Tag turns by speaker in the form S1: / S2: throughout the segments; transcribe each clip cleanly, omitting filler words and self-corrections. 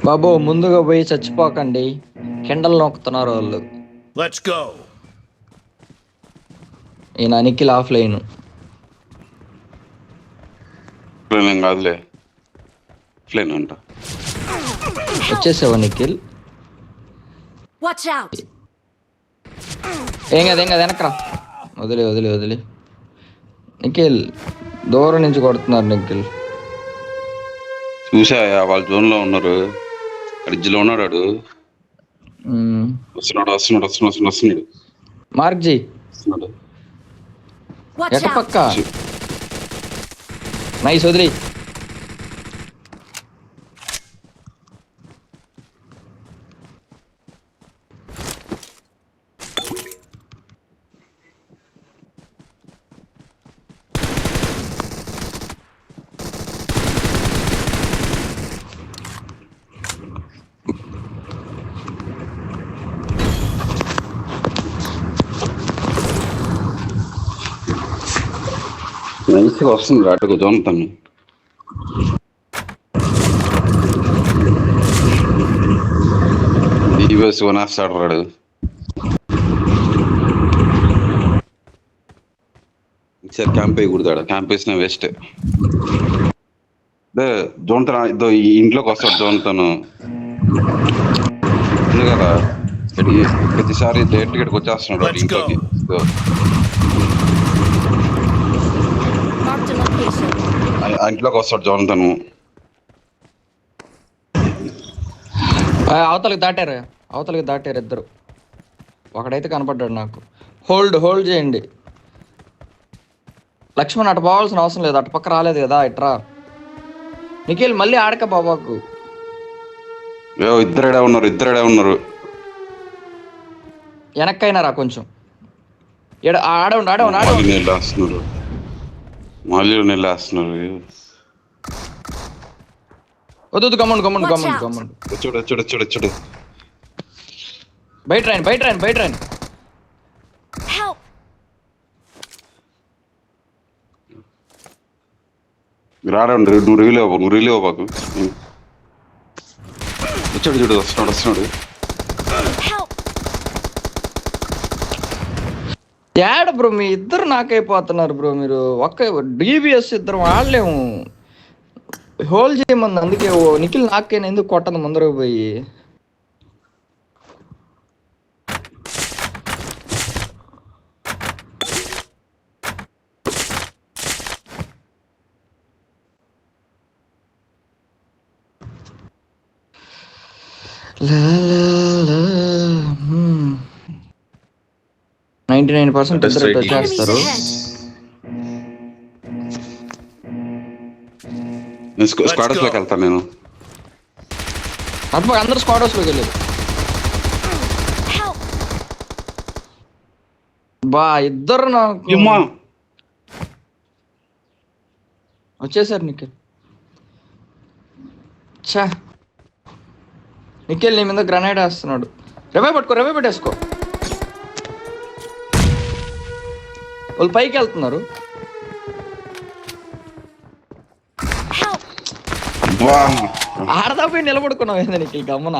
S1: బాబు ముందుగా పోయి చచ్చిపోకండి. కిండలు నొక్కుతున్నారు వాళ్ళు.
S2: Let's go.
S1: ఈయన నిఖిల్ ఆఫ్లైన్.
S3: ఏం కాదులే, ఫ్లేన్ అంట.
S1: వచ్చేసావా నిఖిల్?
S4: Watch out!
S1: ఏం కాదు వెనకరా. వదిలే వదిలే వదిలే. నిఖిల్ దూరం నుంచి కొడుతున్నారు. నిఖిల్
S3: చూసా వాళ్ళ జోన్ లో ఉన్నారు. బ్రిడ్జ్లో ఉన్నాడు వాడు. వస్తున్నాడు వస్తున్నాడు వస్తున్నాడు వస్తున్నాడు వస్తున్నాడు
S1: మార్క్ జీ
S3: వస్తున్నాడు.
S4: Watch
S1: ఎట
S4: out!
S1: పక్క నైస్ వదిలే.
S3: నైస్గా వస్తున్నాడు అటుకు జోన్ తను. ఈవెస్ కొనేస్తాడు వాడు. ఒకసారి క్యాంప్ వేయకూడదు. క్యాంప్ వేసిన వేస్ట్. అదే జోన్ తన ఈ ఇంట్లోకి వస్తాడు. జోన్ తను ఉంది కదా, ప్రతిసారి డైరెక్ట్ ఇక్కడికి వచ్చేస్తున్నాడు వాడు ఇంట్లోకి.
S4: Marked a location.
S3: ఆ ఇంట్లోకి వస్తాడు జోన్ తను.
S1: అవతలకి దాటారు ఇద్దరు. ఒకడైతే కనపడ్డాడు నాకు. హోల్డ్ చేయండి. లక్ష్మణ్ అటు పోవాల్సిన అవసరం లేదు. అటు పక్క రాలేదు కదా ఇట్రా. నిఖిల్ మళ్ళీ ఆడక బాబాకు.
S3: ఇద్దరేడే ఉన్నారు.
S1: వెనక్కైనా కొంచెం ఆడవుండు.
S3: మళ్ళీ నెల్లేస్తున్నారు.
S1: వద్దు గమ్ముండు.
S3: చూడు
S1: బయట రాని.
S4: Help!
S3: రాడండి. నువ్వు రిలీవ్ అవ్వకు. చూడు వస్తున్నాడు.
S4: Help!
S1: యాడ బ్రో మీ ఇద్దరు నాకైపోతున్నారు బ్రో. మీరు ఒక్క డిబిఎస్ ఇద్దరు వాళ్ళేము హోల్ చేయమంది. అందుకే నిఖిల్ నాకైనా ఎందుకు కొట్టదు ముందరకు పోయి. లా, లా, లా. 99% ఇద్దరు
S4: Enemies
S1: వచ్చేస్తారు.
S4: ahead.
S3: స్క్వాడర్స్ లోకి వెళ్తాను నేను.
S1: అటు అందరు స్క్వాడ్ హౌస్లోకి వెళ్ళారు.
S4: Help!
S1: ఇద్దరు నాకు
S3: అమ్మా,
S1: వచ్చేసారు. నిఖిల్ నీ మీద గ్రనైడ్ వేస్తున్నాడు. రెవే పట్టేసుకో. వాళ్ళు పైకి వెళ్తున్నారు.
S4: Help!
S3: అబ్బా.
S1: ఆడదాపోయి నిలబడుకున్నావు ఏంది నిఖిల్ గమ్మున?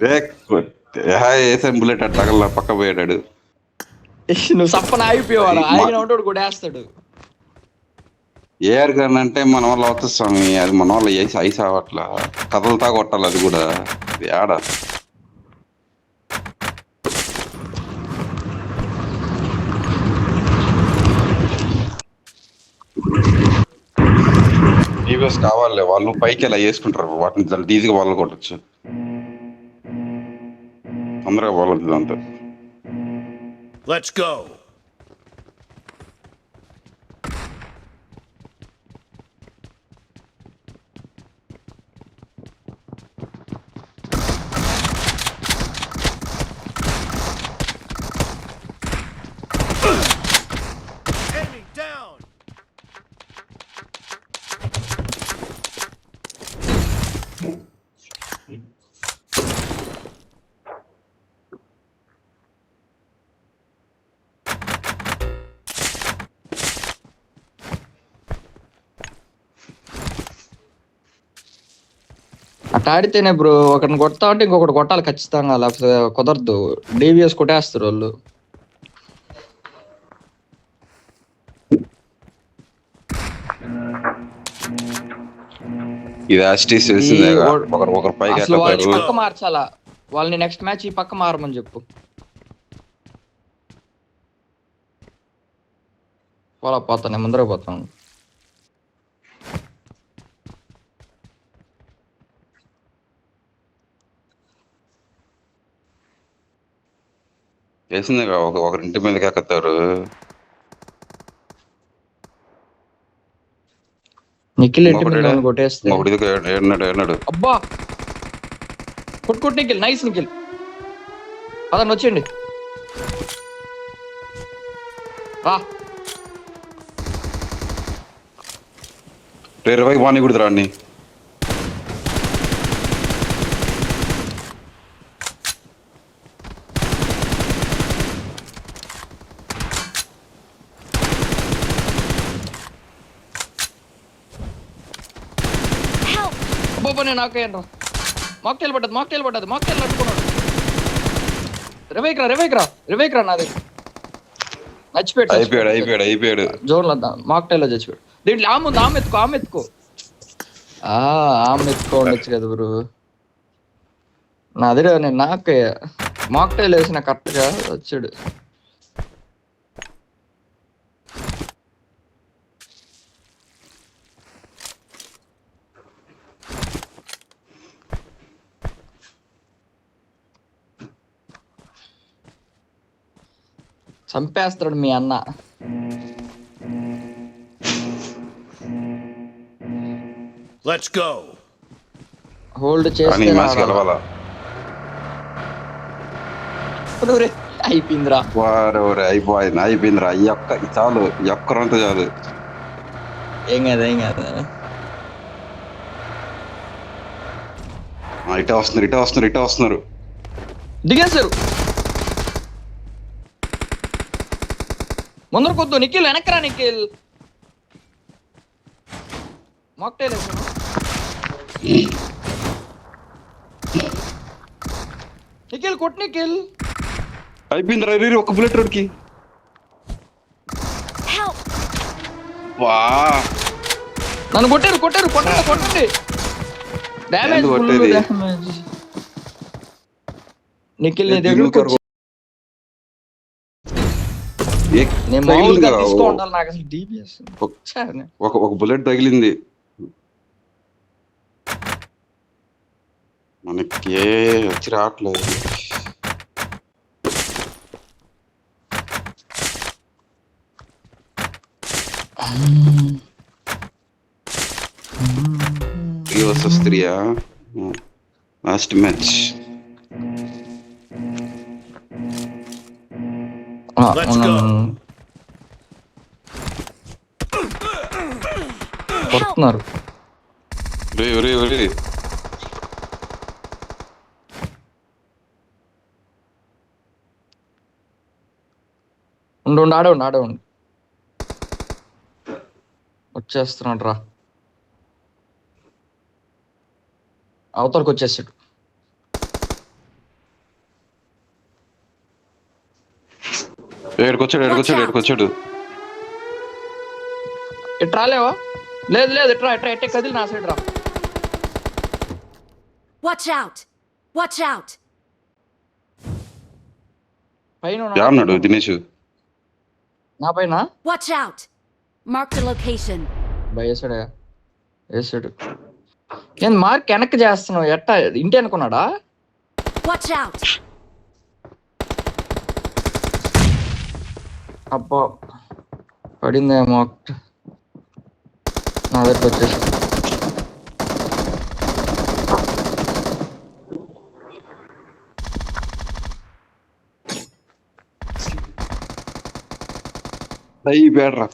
S3: వేసాను బుల్లెట్ అట్లా తగల పక్క పోయాడు.
S1: నువ్వు సప్పన ఆగిపోయేవాడు. ఆగిన ఉంటాడు కూడా వేస్తాడు.
S3: ఏఆర్ గన్ అంటే మన వల్ల అవుతుంది స్వామి. అది మన వల్ల ఐస్ అవ్వట్లా. కథలతా కొట్టాలి. అది కూడా అది ఆడ. ఈవెస్ కావాలి. వాళ్ళు పైకి ఎలా వేసుకుంటారు వాటిని. చాలా ఈజీగా వాళ్ళు కొట్టచ్చు. తొందరగా వాళ్ళు అంతే.
S2: Let's go. Enemy down.
S1: అట్ట ఆడితేనే బ్రో, ఒకరిని కొడతా ఉంటే ఇంకొకటి కొట్టాలి ఖచ్చితంగా, లేకపోతే కుదరదు. డీవీఎస్ కొట్టేస్తారు వాళ్ళు.
S3: ఇది యాస్టీస్ తెలిసిందే ఒకరు పైకి
S1: అసలు వాళ్ళని
S3: ఎక్కతారు.
S1: పక్క మార్చాలా, వాళ్ళని నెక్స్ట్ మ్యాచ్ ఈ పక్క మారమని చెప్పు. పోలా పోతాను, నేను ముందర పోతాను.
S3: తెలిసిందే ఒకరింటి మీదకి ఎక్కతారు.
S1: నిఖిల్ ఇంటి మీద కొట్టేస్తే
S3: ఒకటి ఏడున్నాడు.
S1: అబ్బా కొట్టుకుంటు నిఖిల్, నైస్ నిఖిల్. పదండి వచ్చేయండి. రా
S3: రేపు వాణి కుడుతురా అన్ని.
S4: Help!
S1: అబ్బా నేను నాకేయండి రా. మాక్టైల్ అడ్డుకున్నాడు. రివైక్ రా నాది.
S3: అయిపోయాడు.
S1: జోన్ లో మాక్టైల్ లో చచ్చిపోయాడు. దీంట్లో ఆమె ఎత్తుకో. ఆమె ఎత్తుకో ఉండొచ్చు కదా బ్రో. నా అదే నేను నాకు మాక్టైల్ వేసిన కరెక్ట్ గా వచ్చాడు. చంపేస్తాడు మీ అన్న.
S2: Let's go.
S1: హోల్డ్
S3: కానీ
S1: చేస్తే
S3: ఈ మ్యాచ్ గెలవాలా.
S1: అయిపోయిందిరా.
S3: అయిపోయిందిరా. ఈ చాలు, ఈ ఒక్కరంతా చాలు.
S1: ఏం కదా
S3: ఇటే వస్తున్నారు.
S1: దిగేశారు. ముందర కొద్దు నిఖిల్, వెనక్రా నిఖిల్. మాక్టైల్ నిఖిల్ కొట్టు నిఖిల్.
S3: అయిపోయిందిరా. ఒక బుల్లెట్ రోడ్కి.
S4: Help!
S3: వా
S1: నన్ను కొట్టండి. డ్యామేజ్
S3: కొట్టేది?
S1: నిఖిల్ నీ దగ్గర నేను మామూలుగా తీసుకో ఉండాలి. నాకు అసలు డిబిఎస్
S3: ఒక బుల్లెట్ తగిలింది మనకి, వచ్చి రావట్లేదు. Versus 3 last match.
S2: Let's go.
S1: కొడుతున్నారు.
S3: రే
S1: ఉండు ఆడే వచ్చేస్తున్నాడు రా. అవతలకు వచ్చేసాడు.
S3: ఏడుకొచ్చాడు.
S1: ఇటు రాలేవా? లేదు ఇట్రా కదిలి నా సైడ్ రా.
S4: Watch out!
S1: పైన
S3: ఉన్నాడు దినేష్.
S1: నా పైన.
S4: Watch out! Mark the location.
S1: వేసాడు. నేను మార్క్ వెనక్కి చేస్తున్నావు ఎట్టా? ఇంటి అనుకున్నాడా?
S4: Watch out!
S1: అబ్బా పడిందేమో. నా దగ్గర వచ్చేసి
S3: అయిపోయాడ్రా.